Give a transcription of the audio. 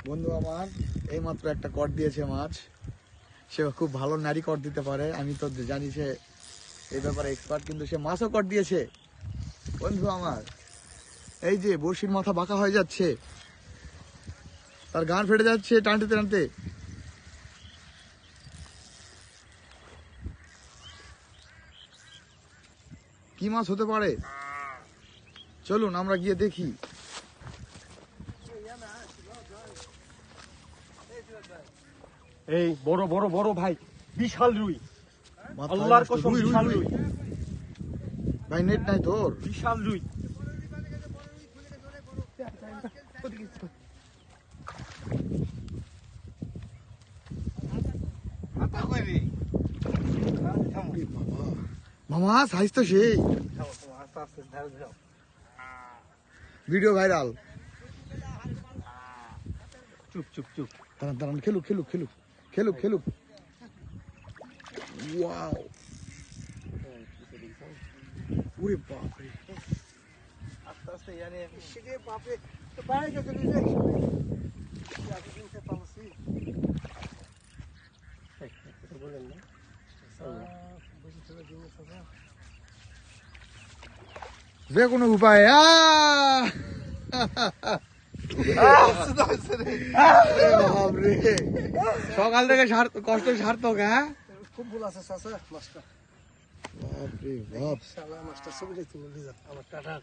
বন্ধু আমার এইমাত্র একটা কট দিয়েছে মাছ, সে খুব ভালো নারী কট দিতে পারে, আমি তো জানি সে এই ব্যাপারে এক্সপার্ট, কিন্তু সে মাছও কট দিয়েছে বন্ধু আমার। এই যে বড়শির মাথা বাঁকা হয়ে যাচ্ছে, তার গান ফেটে যাচ্ছে টানতে টানতে। কি মাছ হতে পারে, চলুন আমরা গিয়ে দেখি। এই বড় বড় বড় ভাই, বিশাল রুই, আল্লাহর কসম বিশাল রুই ভাই। নেট নাই তোর? বিশাল রুই। মামা সাইজ তো সেই, ভিডিও ভাইরাল। চুপ চুপ চুপ, দাঁড়ান দাঁড়ান, খেলুক খেলুক খেলুক খেলুক খেলুক। ওয়াও, ওরে বাপরে, আস্তে আস্তে ইয়ানে শিখে বাপরে তো বাইরে গেছে নিজে যে কোনো উপায় সকাল থেকে কষ্ট সার্থক। হ্যাঁ, খুব ভুল আছে চাচা মাছটা। বাপরে বাপ, শালা মাছটা ছবি দেখতে বললি আমার টাটা।